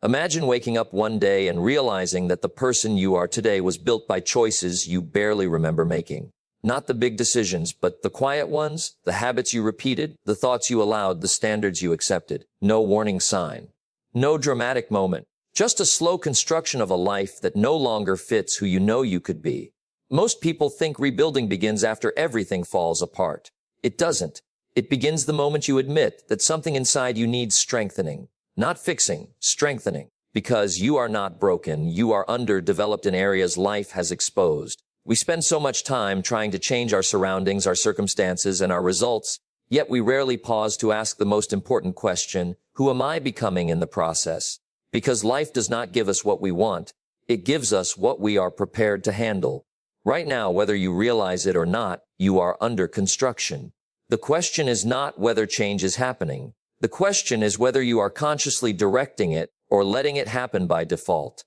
Imagine waking up one day and realizing that the person you are today was built by choices you barely remember making. Not the big decisions, but the quiet ones, the habits you repeated, the thoughts you allowed, the standards you accepted. No warning sign. No dramatic moment. Just a slow construction of a life that no longer fits who you know you could be. Most people think rebuilding begins after everything falls apart. It doesn't. It begins the moment you admit that something inside you needs strengthening. Not fixing, strengthening. Because you are not broken, you are underdeveloped in areas life has exposed. We spend so much time trying to change our surroundings, our circumstances, and our results, yet we rarely pause to ask the most important question, who am I becoming in the process? Because life does not give us what we want, it gives us what we are prepared to handle. Right now, whether you realize it or not, you are under construction. The question is not whether change is happening. The question is whether you are consciously directing it or letting it happen by default.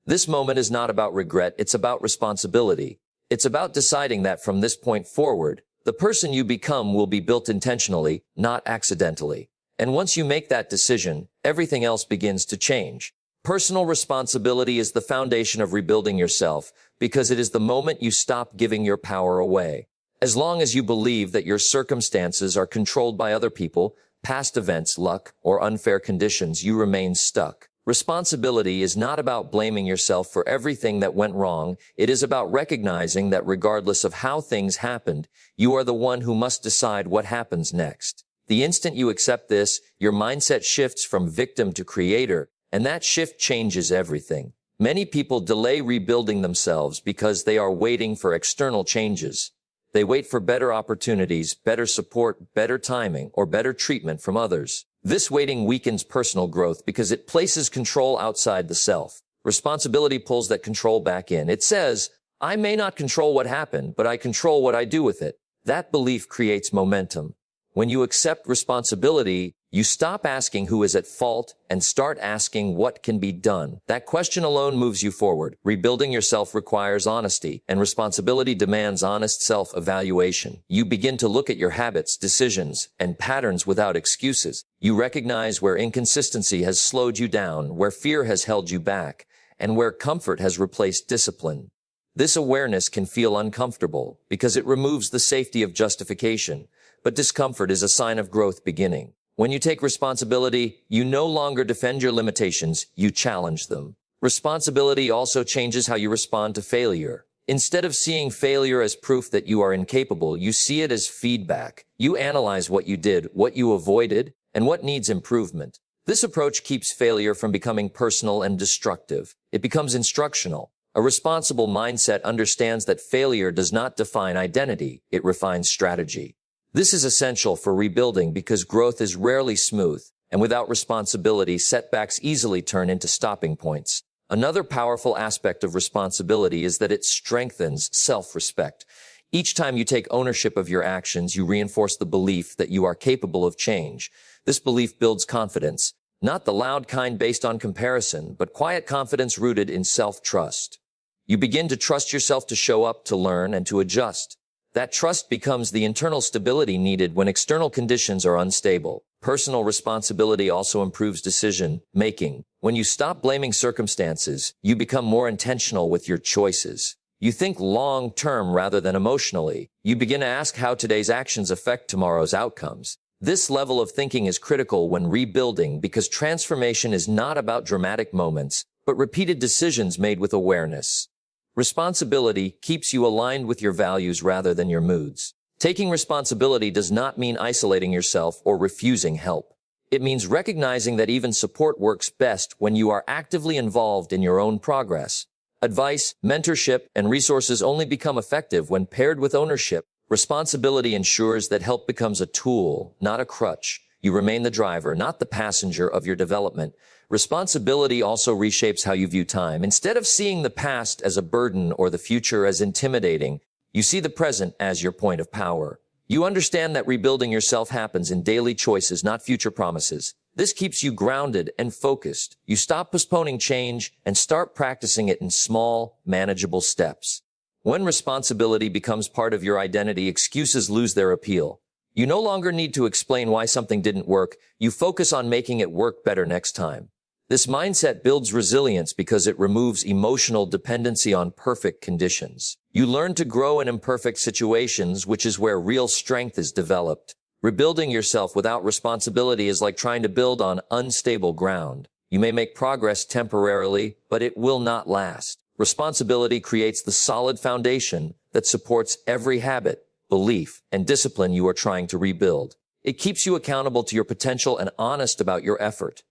This moment is not about regret, it's about responsibility. It's about deciding that from this point forward, the person you become will be built intentionally, not accidentally. And once you make that decision, everything else begins to change. Personal responsibility is the foundation of rebuilding yourself because it is the moment you stop giving your power away. As long as you believe that your circumstances are controlled by other people, past events, luck, or unfair conditions, you remain stuck. Responsibility is not about blaming yourself for everything that went wrong. It is about recognizing that regardless of how things happened, you are the one who must decide what happens next. The instant you accept this, your mindset shifts from victim to creator, and that shift changes everything. Many people delay rebuilding themselves because they are waiting for external changes. They wait for better opportunities, better support, better timing, or better treatment from others. This waiting weakens personal growth because it places control outside the self. Responsibility pulls that control back in. It says, I may not control what happened, but I control what I do with it. That belief creates momentum. When you accept responsibility, you stop asking who is at fault and start asking what can be done. That question alone moves you forward. Rebuilding yourself requires honesty, and responsibility demands honest self-evaluation. You begin to look at your habits, decisions, and patterns without excuses. You recognize where inconsistency has slowed you down, where fear has held you back, and where comfort has replaced discipline. This awareness can feel uncomfortable because it removes the safety of justification, but discomfort is a sign of growth beginning. When you take responsibility, you no longer defend your limitations, you challenge them. Responsibility also changes how you respond to failure. Instead of seeing failure as proof that you are incapable, you see it as feedback. You analyze what you did, what you avoided, and what needs improvement. This approach keeps failure from becoming personal and destructive. It becomes instructional. A responsible mindset understands that failure does not define identity, it refines strategy. This is essential for rebuilding because growth is rarely smooth, and without responsibility, setbacks easily turn into stopping points. Another powerful aspect of responsibility is that it strengthens self-respect. Each time you take ownership of your actions, you reinforce the belief that you are capable of change. This belief builds confidence, not the loud kind based on comparison, but quiet confidence rooted in self-trust. You begin to trust yourself to show up, to learn, and to adjust. That trust becomes the internal stability needed when external conditions are unstable. Personal responsibility also improves decision-making. When you stop blaming circumstances, you become more intentional with your choices. You think long-term rather than emotionally. You begin to ask how today's actions affect tomorrow's outcomes. This level of thinking is critical when rebuilding because transformation is not about dramatic moments, but repeated decisions made with awareness. Responsibility keeps you aligned with your values rather than your moods. Taking responsibility does not mean isolating yourself or refusing help. It means recognizing that even support works best when you are actively involved in your own progress. Advice, mentorship, and resources only become effective when paired with ownership. Responsibility ensures that help becomes a tool, not a crutch. You remain the driver, not the passenger of your development. Responsibility also reshapes how you view time. Instead of seeing the past as a burden or the future as intimidating, you see the present as your point of power. You understand that rebuilding yourself happens in daily choices, not future promises. This keeps you grounded and focused. You stop postponing change and start practicing it in small, manageable steps. When responsibility becomes part of your identity, excuses lose their appeal. You no longer need to explain why something didn't work. You focus on making it work better next time. This mindset builds resilience because it removes emotional dependency on perfect conditions. You learn to grow in imperfect situations, which is where real strength is developed. Rebuilding yourself without responsibility is like trying to build on unstable ground. You may make progress temporarily, but it will not last. Responsibility creates the solid foundation that supports every habit, belief, and discipline you are trying to rebuild. It keeps you accountable to your potential and honest about your effort.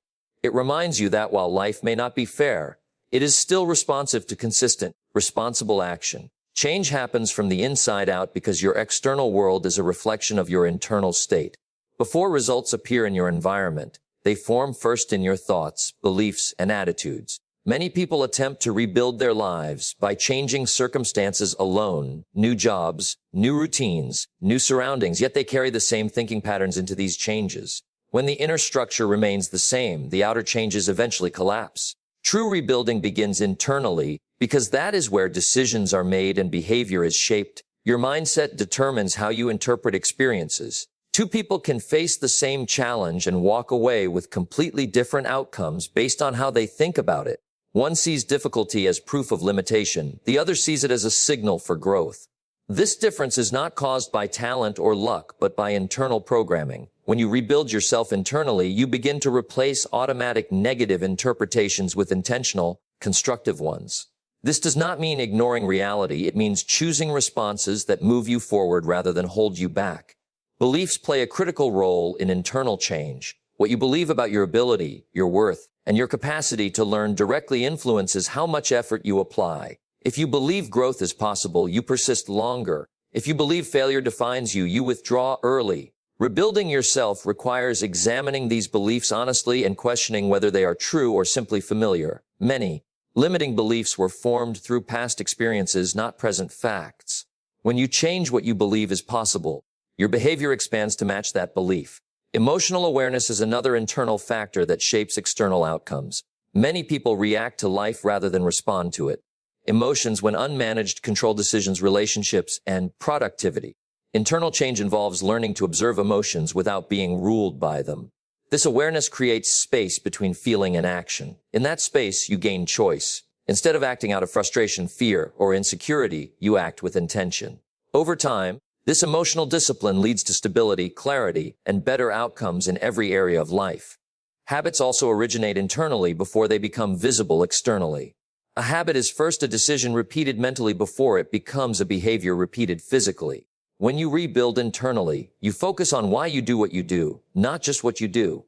It reminds you that while life may not be fair, it is still responsive to consistent, responsible action. Change happens from the inside out because your external world is a reflection of your internal state. Before results appear in your environment, they form first in your thoughts, beliefs, and attitudes. Many people attempt to rebuild their lives by changing circumstances alone, new jobs, new routines, new surroundings, yet they carry the same thinking patterns into these changes. When the inner structure remains the same, the outer changes eventually collapse. True rebuilding begins internally because that is where decisions are made and behavior is shaped. Your mindset determines how you interpret experiences. Two people can face the same challenge and walk away with completely different outcomes based on how they think about it. One sees difficulty as proof of limitation. The other sees it as a signal for growth. This difference is not caused by talent or luck, but by internal programming. When you rebuild yourself internally, you begin to replace automatic negative interpretations with intentional, constructive ones. This does not mean ignoring reality. It means choosing responses that move you forward rather than hold you back. Beliefs play a critical role in internal change. What you believe about your ability, your worth, and your capacity to learn directly influences how much effort you apply. If you believe growth is possible, you persist longer. If you believe failure defines you, you withdraw early. Rebuilding yourself requires examining these beliefs honestly and questioning whether they are true or simply familiar. Many limiting beliefs were formed through past experiences, not present facts. When you change what you believe is possible, your behavior expands to match that belief. Emotional awareness is another internal factor that shapes external outcomes. Many people react to life rather than respond to it. Emotions, when unmanaged, control decisions, relationships, and productivity. Internal change involves learning to observe emotions without being ruled by them. This awareness creates space between feeling and action. In that space, you gain choice. Instead of acting out of frustration, fear, or insecurity, you act with intention. Over time, this emotional discipline leads to stability, clarity, and better outcomes in every area of life. Habits also originate internally before they become visible externally. A habit is first a decision repeated mentally before it becomes a behavior repeated physically. When you rebuild internally, you focus on why you do what you do, not just what you do.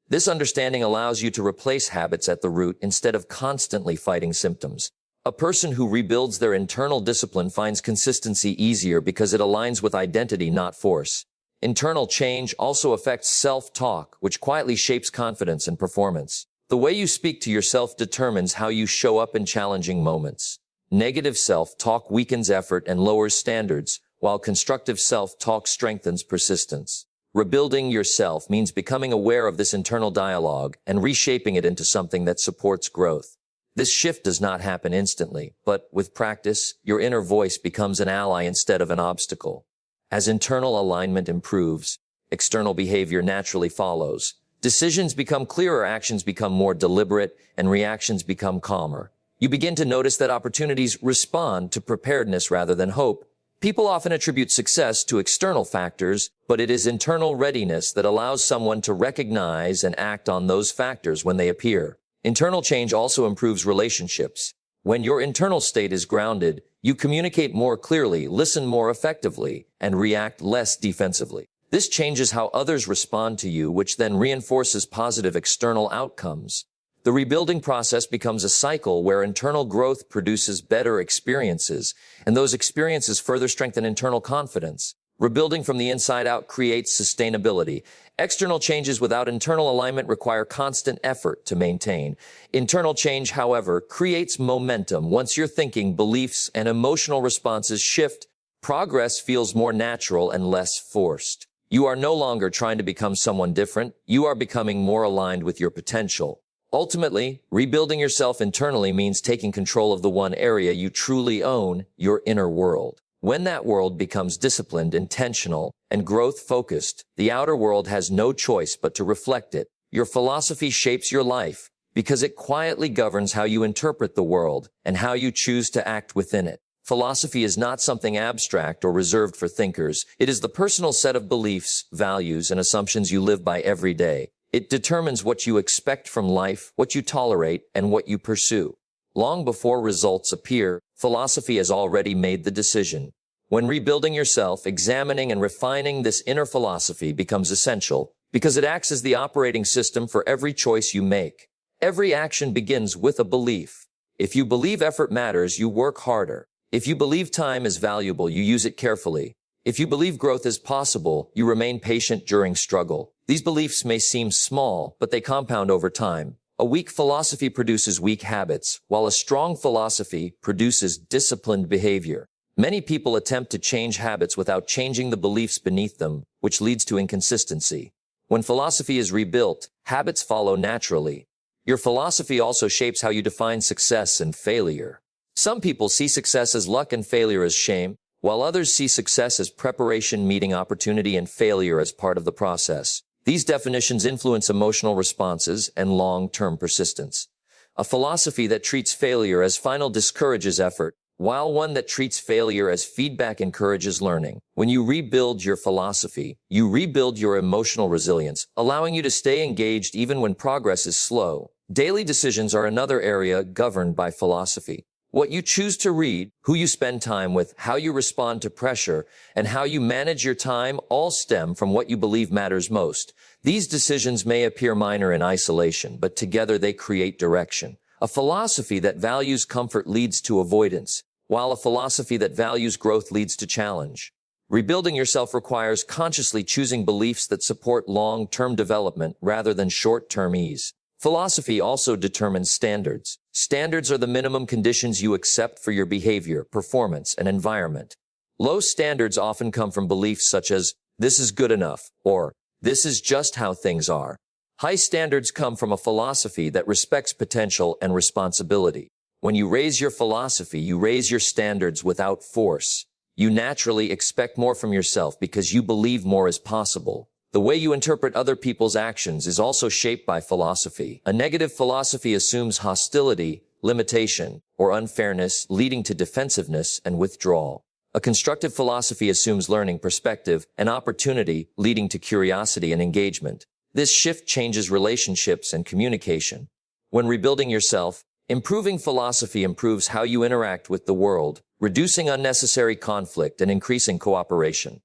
This understanding allows you to replace habits at the root instead of constantly fighting symptoms. A person who rebuilds their internal discipline finds consistency easier because it aligns with identity, not force. Internal change also affects self-talk, which quietly shapes confidence and performance. The way you speak to yourself determines how you show up in challenging moments. Negative self-talk weakens effort and lowers standards, while constructive self-talk strengthens persistence. Rebuilding yourself means becoming aware of this internal dialogue and reshaping it into something that supports growth. This shift does not happen instantly, but with practice, your inner voice becomes an ally instead of an obstacle. As internal alignment improves, external behavior naturally follows. Decisions become clearer, actions become more deliberate, and reactions become calmer. You begin to notice that opportunities respond to preparedness rather than hope. People often attribute success to external factors, but it is internal readiness that allows someone to recognize and act on those factors when they appear. Internal change also improves relationships. When your internal state is grounded, you communicate more clearly, listen more effectively, and react less defensively. This changes how others respond to you, which then reinforces positive external outcomes. The rebuilding process becomes a cycle where internal growth produces better experiences, and those experiences further strengthen internal confidence. Rebuilding from the inside out creates sustainability. External changes without internal alignment require constant effort to maintain. Internal change, however, creates momentum. Once your thinking, beliefs, and emotional responses shift, progress feels more natural and less forced. You are no longer trying to become someone different. You are becoming more aligned with your potential. Ultimately, rebuilding yourself internally means taking control of the one area you truly own, your inner world. When that world becomes disciplined, intentional, and growth-focused, the outer world has no choice but to reflect it. Your philosophy shapes your life. because it quietly governs how you interpret the world and how you choose to act within it. Philosophy is not something abstract or reserved for thinkers. It is the personal set of beliefs, values, and assumptions you live by every day. It determines what you expect from life, what you tolerate, and what you pursue. Long before results appear, philosophy has already made the decision. When rebuilding yourself, examining and refining this inner philosophy becomes essential because it acts as the operating system for every choice you make. Every action begins with a belief. If you believe effort matters, you work harder. If you believe time is valuable, you use it carefully. If you believe growth is possible, you remain patient during struggle. These beliefs may seem small, but they compound over time. A weak philosophy produces weak habits, while a strong philosophy produces disciplined behavior. Many people attempt to change habits without changing the beliefs beneath them, which leads to inconsistency. When philosophy is rebuilt, habits follow naturally. Your philosophy also shapes how you define success and failure. Some people see success as luck and failure as shame, while others see success as preparation meeting opportunity and failure as part of the process. These definitions influence emotional responses and long-term persistence. A philosophy that treats failure as final discourages effort, while one that treats failure as feedback encourages learning. When you rebuild your philosophy, you rebuild your emotional resilience, allowing you to stay engaged even when progress is slow. Daily decisions are another area governed by philosophy. What you choose to read, who you spend time with, how you respond to pressure, and how you manage your time all stem from what you believe matters most. These decisions may appear minor in isolation, but together they create direction. A philosophy that values comfort leads to avoidance, while a philosophy that values growth leads to challenge. Rebuilding yourself requires consciously choosing beliefs that support long-term development rather than short-term ease. Philosophy also determines standards. Standards are the minimum conditions you accept for your behavior, performance, and environment. Low standards often come from beliefs such as, this is good enough, or this is just how things are. High standards come from a philosophy that respects potential and responsibility. When you raise your philosophy, you raise your standards without force. You naturally expect more from yourself because you believe more is possible. The way you interpret other people's actions is also shaped by philosophy. A negative philosophy assumes hostility, limitation, or unfairness, leading to defensiveness and withdrawal. A constructive philosophy assumes learning, perspective, and opportunity, leading to curiosity and engagement. This shift changes relationships and communication. When rebuilding yourself, improving philosophy improves how you interact with the world, reducing unnecessary conflict and increasing cooperation.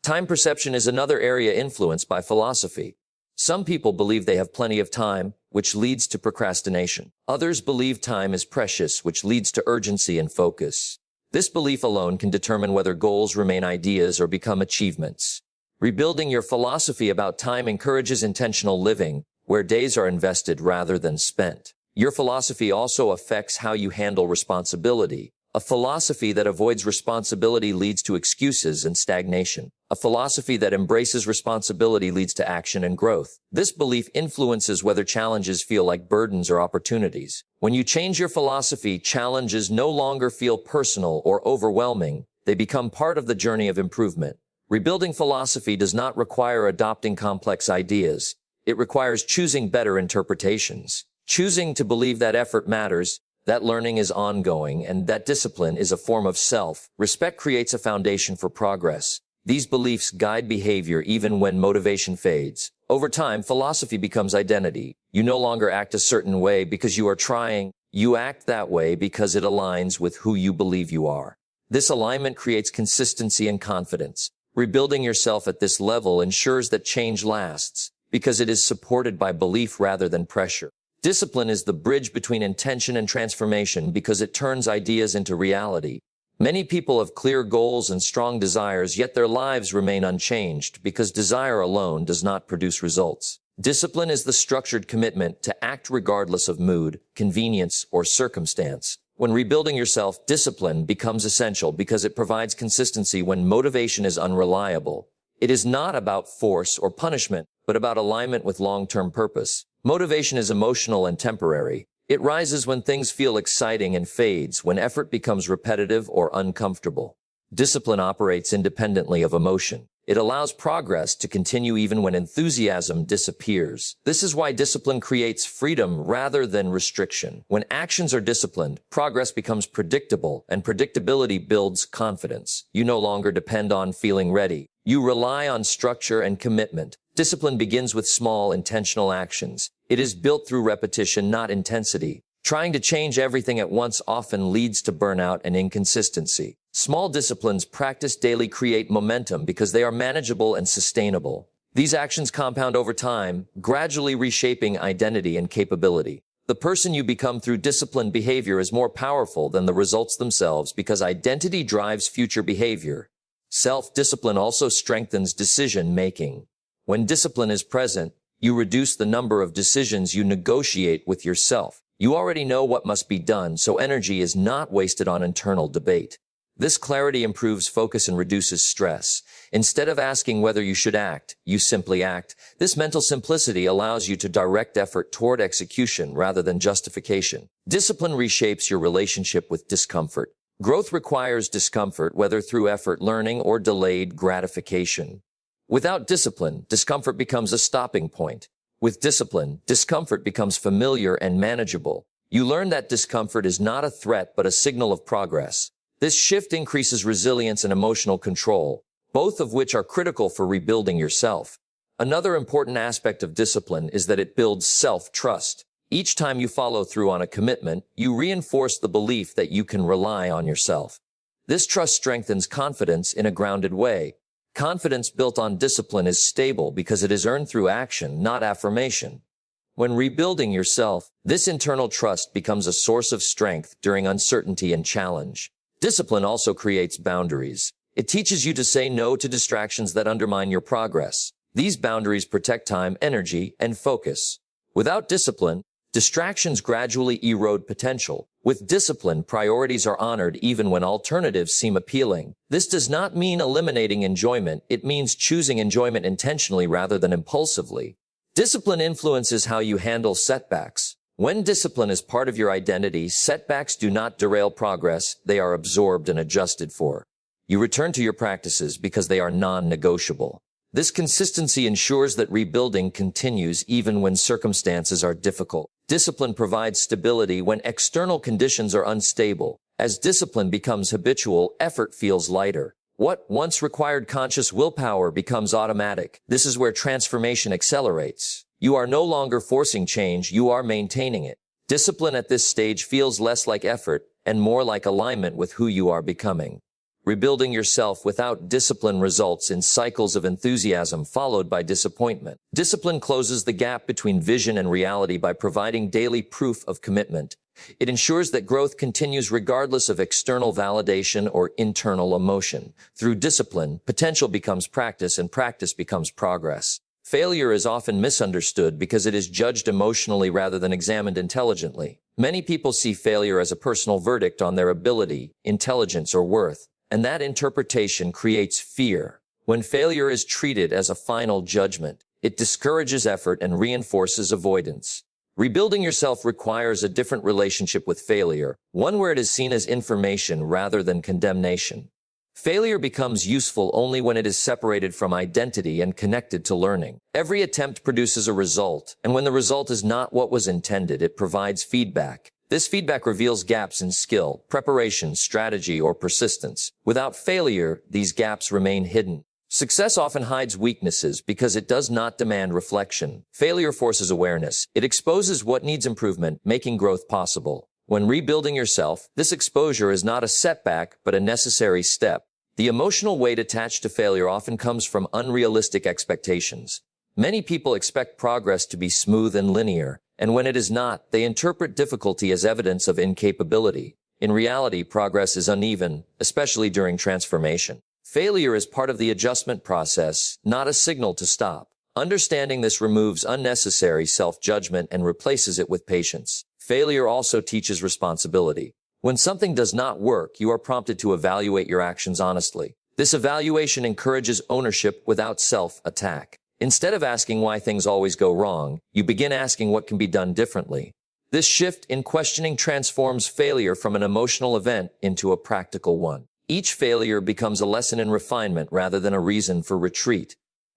Time perception is another area influenced by philosophy. Some people believe they have plenty of time, which leads to procrastination. Others believe time is precious, which leads to urgency and focus. This belief alone can determine whether goals remain ideas or become achievements. Rebuilding your philosophy about time encourages intentional living, where days are invested rather than spent. Your philosophy also affects how you handle responsibility. A philosophy that avoids responsibility leads to excuses and stagnation. A philosophy that embraces responsibility leads to action and growth. This belief influences whether challenges feel like burdens or opportunities. When you change your philosophy, challenges no longer feel personal or overwhelming. They become part of the journey of improvement. Rebuilding philosophy does not require adopting complex ideas. It requires choosing better interpretations. Choosing to believe that effort matters, that learning is ongoing, and that discipline is a form of self-respect creates a foundation for progress. These beliefs guide behavior even when motivation fades. Over time, philosophy becomes identity. You no longer act a certain way because you are trying. You act that way because it aligns with who you believe you are. This alignment creates consistency and confidence. Rebuilding yourself at this level ensures that change lasts because it is supported by belief rather than pressure. Discipline is the bridge between intention and transformation because it turns ideas into reality. Many people have clear goals and strong desires, yet their lives remain unchanged because desire alone does not produce results. Discipline is the structured commitment to act regardless of mood, convenience, or circumstance. When rebuilding yourself, discipline becomes essential because it provides consistency when motivation is unreliable. It is not about force or punishment, but about alignment with long-term purpose. Motivation is emotional and temporary. It rises when things feel exciting and fades when effort becomes repetitive or uncomfortable. Discipline operates independently of emotion. It allows progress to continue even when enthusiasm disappears. This is why discipline creates freedom rather than restriction. When actions are disciplined, progress becomes predictable, and predictability builds confidence. You no longer depend on feeling ready. You rely on structure and commitment. Discipline begins with small, intentional actions. It is built through repetition, not intensity. Trying to change everything at once often leads to burnout and inconsistency. Small disciplines practiced daily create momentum because they are manageable and sustainable. These actions compound over time, gradually reshaping identity and capability. The person you become through disciplined behavior is more powerful than the results themselves because identity drives future behavior. Self-discipline also strengthens decision-making. When discipline is present, you reduce the number of decisions you negotiate with yourself. You already know what must be done, so energy is not wasted on internal debate. This clarity improves focus and reduces stress. Instead of asking whether you should act, you simply act. This mental simplicity allows you to direct effort toward execution rather than justification. Discipline reshapes your relationship with discomfort. Growth requires discomfort, whether through effort, learning, or delayed gratification. Without discipline, discomfort becomes a stopping point. With discipline, discomfort becomes familiar and manageable. You learn that discomfort is not a threat but a signal of progress. This shift increases resilience and emotional control, both of which are critical for rebuilding yourself. Another important aspect of discipline is that it builds self-trust. Each time you follow through on a commitment, you reinforce the belief that you can rely on yourself. This trust strengthens confidence in a grounded way. Confidence built on discipline is stable because it is earned through action, not affirmation. When rebuilding yourself, this internal trust becomes a source of strength during uncertainty and challenge. Discipline also creates boundaries. It teaches you to say no to distractions that undermine your progress. These boundaries protect time, energy, and focus. Without discipline, distractions gradually erode potential. With discipline, priorities are honored even when alternatives seem appealing. This does not mean eliminating enjoyment. It means choosing enjoyment intentionally rather than impulsively. Discipline influences how you handle setbacks. When discipline is part of your identity, setbacks do not derail progress. They are absorbed and adjusted for. You return to your practices because they are non-negotiable. This consistency ensures that rebuilding continues even when circumstances are difficult. Discipline provides stability when external conditions are unstable. As discipline becomes habitual, effort feels lighter. What once required conscious willpower becomes automatic. This is where transformation accelerates. You are no longer forcing change, you are maintaining it. Discipline at this stage feels less like effort and more like alignment with who you are becoming. Rebuilding yourself without discipline results in cycles of enthusiasm followed by disappointment. Discipline closes the gap between vision and reality by providing daily proof of commitment. It ensures that growth continues regardless of external validation or internal emotion. Through discipline, potential becomes practice and practice becomes progress. Failure is often misunderstood because it is judged emotionally rather than examined intelligently. Many people see failure as a personal verdict on their ability, intelligence, or worth. And that interpretation creates fear. When failure is treated as a final judgment, it discourages effort and reinforces avoidance. Rebuilding yourself requires a different relationship with failure, one where it is seen as information rather than condemnation. Failure becomes useful only when it is separated from identity and connected to learning. Every attempt produces a result, and when the result is not what was intended, it provides feedback. This feedback reveals gaps in skill, preparation, strategy, or persistence. Without failure, these gaps remain hidden. Success often hides weaknesses because it does not demand reflection. Failure forces awareness. It exposes what needs improvement, making growth possible. When rebuilding yourself, this exposure is not a setback, but a necessary step. The emotional weight attached to failure often comes from unrealistic expectations. Many people expect progress to be smooth and linear, and when it is not, they interpret difficulty as evidence of incapability. In reality, progress is uneven, especially during transformation. Failure is part of the adjustment process, not a signal to stop. Understanding this removes unnecessary self-judgment and replaces it with patience. Failure also teaches responsibility. When something does not work, you are prompted to evaluate your actions honestly. This evaluation encourages ownership without self-attack. Instead of asking why things always go wrong, you begin asking what can be done differently. This shift in questioning transforms failure from an emotional event into a practical one. Each failure becomes a lesson in refinement rather than a reason for retreat.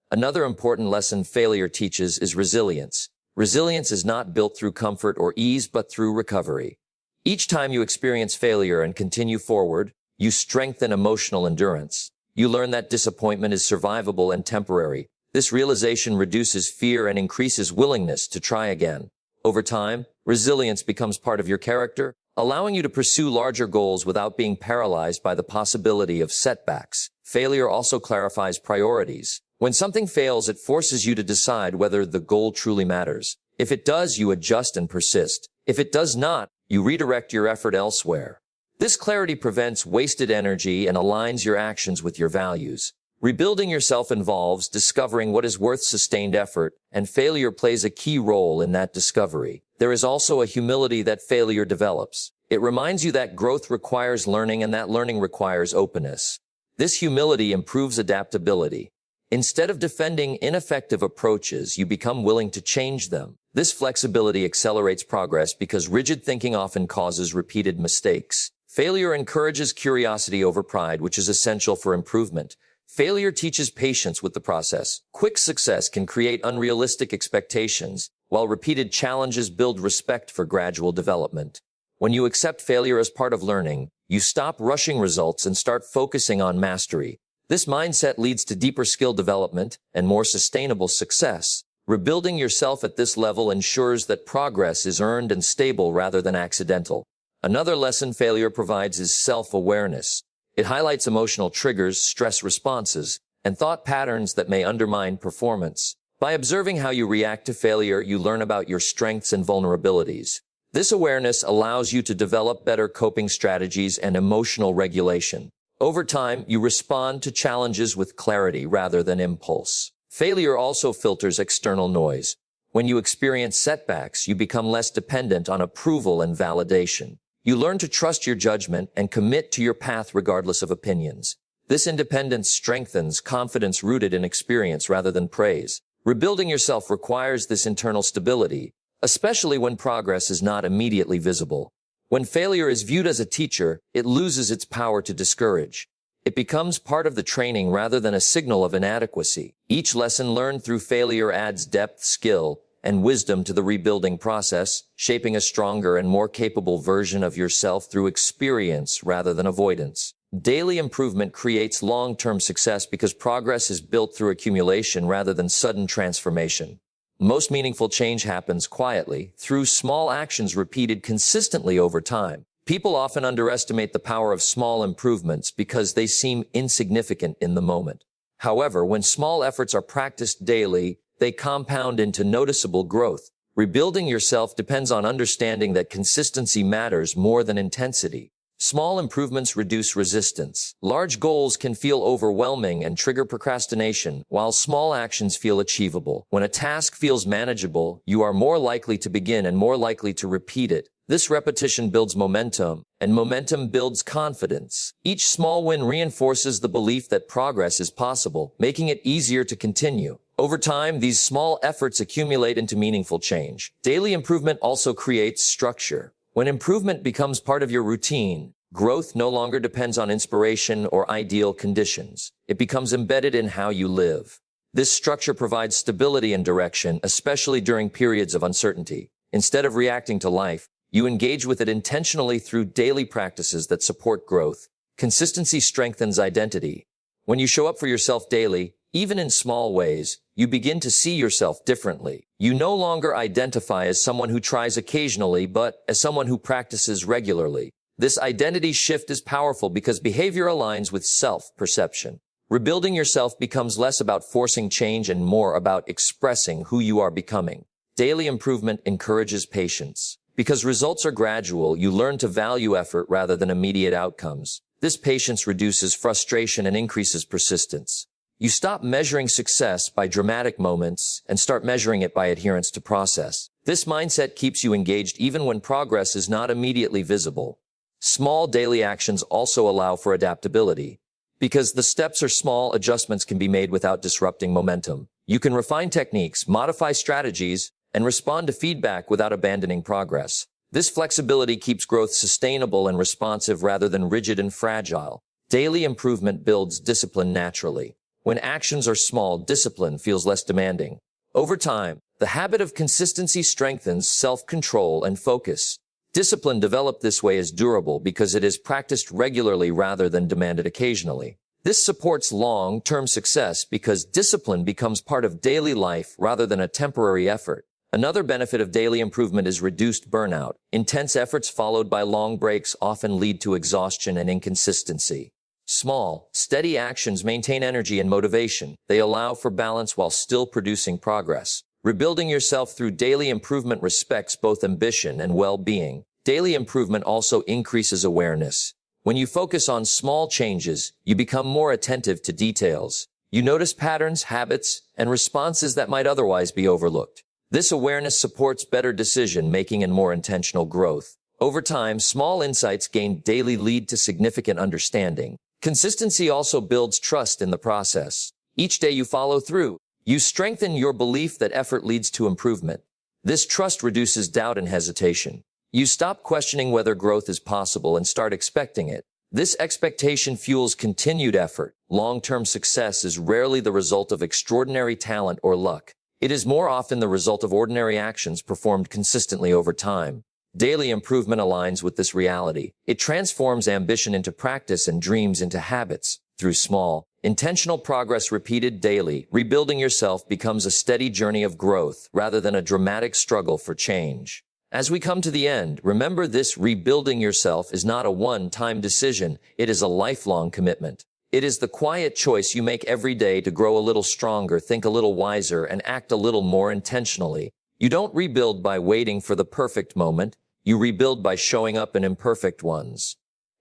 Another important lesson failure teaches is resilience. Resilience is not built through comfort or ease, but through recovery. Each time you experience failure and continue forward, you strengthen emotional endurance. You learn that disappointment is survivable and temporary. This realization reduces fear and increases willingness to try again. Over time, resilience becomes part of your character, allowing you to pursue larger goals without being paralyzed by the possibility of setbacks. Failure also clarifies priorities. When something fails, it forces you to decide whether the goal truly matters. If it does, you adjust and persist. If it does not, you redirect your effort elsewhere. This clarity prevents wasted energy and aligns your actions with your values. Rebuilding yourself involves discovering what is worth sustained effort, and failure plays a key role in that discovery. There is also a humility that failure develops. It reminds you that growth requires learning and that learning requires openness. This humility improves adaptability. Instead of defending ineffective approaches, you become willing to change them. This flexibility accelerates progress because rigid thinking often causes repeated mistakes. Failure encourages curiosity over pride, which is essential for improvement. Failure teaches patience with the process. Quick success can create unrealistic expectations, while repeated challenges build respect for gradual development. When you accept failure as part of learning, you stop rushing results and start focusing on mastery. This mindset leads to deeper skill development and more sustainable success. Rebuilding yourself at this level ensures that progress is earned and stable rather than accidental. Another lesson failure provides is self-awareness. It highlights emotional triggers, stress responses, and thought patterns that may undermine performance. By observing how you react to failure, you learn about your strengths and vulnerabilities. This awareness allows you to develop better coping strategies and emotional regulation. Over time, you respond to challenges with clarity rather than impulse. Failure also filters external noise. When you experience setbacks, you become less dependent on approval and validation. You learn to trust your judgment and commit to your path regardless of opinions. This independence strengthens confidence rooted in experience rather than praise. Rebuilding yourself requires this internal stability, especially when progress is not immediately visible. When failure is viewed as a teacher, it loses its power to discourage. It becomes part of the training rather than a signal of inadequacy. Each lesson learned through failure adds depth, skill, and wisdom to the rebuilding process, shaping a stronger and more capable version of yourself through experience rather than avoidance. Daily improvement creates long-term success because progress is built through accumulation rather than sudden transformation. Most meaningful change happens quietly, through small actions repeated consistently over time. People often underestimate the power of small improvements because they seem insignificant in the moment. However, when small efforts are practiced daily, they compound into noticeable growth. Rebuilding yourself depends on understanding that consistency matters more than intensity. Small improvements reduce resistance. Large goals can feel overwhelming and trigger procrastination, while small actions feel achievable. When a task feels manageable, you are more likely to begin and more likely to repeat it. This repetition builds momentum, and momentum builds confidence. Each small win reinforces the belief that progress is possible, making it easier to continue. Over time, these small efforts accumulate into meaningful change. Daily improvement also creates structure. When improvement becomes part of your routine, growth no longer depends on inspiration or ideal conditions. It becomes embedded in how you live. This structure provides stability and direction, especially during periods of uncertainty. Instead of reacting to life, you engage with it intentionally through daily practices that support growth. Consistency strengthens identity. When you show up for yourself daily, even in small ways, you begin to see yourself differently. You no longer identify as someone who tries occasionally, but as someone who practices regularly. This identity shift is powerful because behavior aligns with self-perception. Rebuilding yourself becomes less about forcing change and more about expressing who you are becoming. Daily improvement encourages patience. Because results are gradual, you learn to value effort rather than immediate outcomes. This patience reduces frustration and increases persistence. You stop measuring success by dramatic moments and start measuring it by adherence to process. This mindset keeps you engaged even when progress is not immediately visible. Small daily actions also allow for adaptability. Because the steps are small, adjustments can be made without disrupting momentum. You can refine techniques, modify strategies, and respond to feedback without abandoning progress. This flexibility keeps growth sustainable and responsive rather than rigid and fragile. Daily improvement builds discipline naturally. When actions are small, discipline feels less demanding. Over time, the habit of consistency strengthens self-control and focus. Discipline developed this way is durable because it is practiced regularly rather than demanded occasionally. This supports long-term success because discipline becomes part of daily life rather than a temporary effort. Another benefit of daily improvement is reduced burnout. Intense efforts followed by long breaks often lead to exhaustion and inconsistency. Small, steady actions maintain energy and motivation. They allow for balance while still producing progress. Rebuilding yourself through daily improvement respects both ambition and well-being. Daily improvement also increases awareness. When you focus on small changes, you become more attentive to details. You notice patterns, habits, and responses that might otherwise be overlooked. This awareness supports better decision-making and more intentional growth. Over time, small insights gained daily lead to significant understanding. Consistency also builds trust in the process. Each day you follow through, you strengthen your belief that effort leads to improvement. This trust reduces doubt and hesitation. You stop questioning whether growth is possible and start expecting it. This expectation fuels continued effort. Long-term success is rarely the result of extraordinary talent or luck. It is more often the result of ordinary actions performed consistently over time. Daily improvement aligns with this reality. It transforms ambition into practice and dreams into habits. Through small, intentional progress repeated daily, rebuilding yourself becomes a steady journey of growth rather than a dramatic struggle for change. As we come to the end, remember this: rebuilding yourself is not a one-time decision. It is a lifelong commitment. It is the quiet choice you make every day to grow a little stronger, think a little wiser, and act a little more intentionally. You don't rebuild by waiting for the perfect moment. You rebuild by showing up in imperfect ones.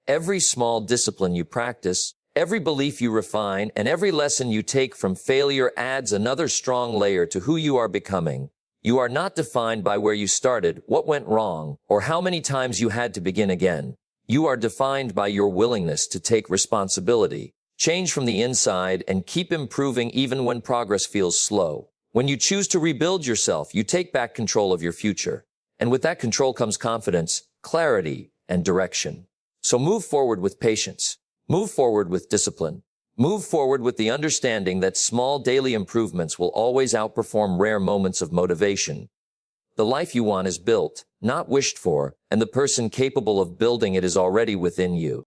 Every small discipline you practice, every belief you refine, and every lesson you take from failure adds another strong layer to who you are becoming. You are not defined by where you started, what went wrong, or how many times you had to begin again. You are defined by your willingness to take responsibility, change from the inside, and keep improving even when progress feels slow. When you choose to rebuild yourself, you take back control of your future. And with that control comes confidence, clarity, and direction. So move forward with patience. Move forward with discipline. Move forward with the understanding that small daily improvements will always outperform rare moments of motivation. The life you want is built, not wished for, and the person capable of building it is already within you.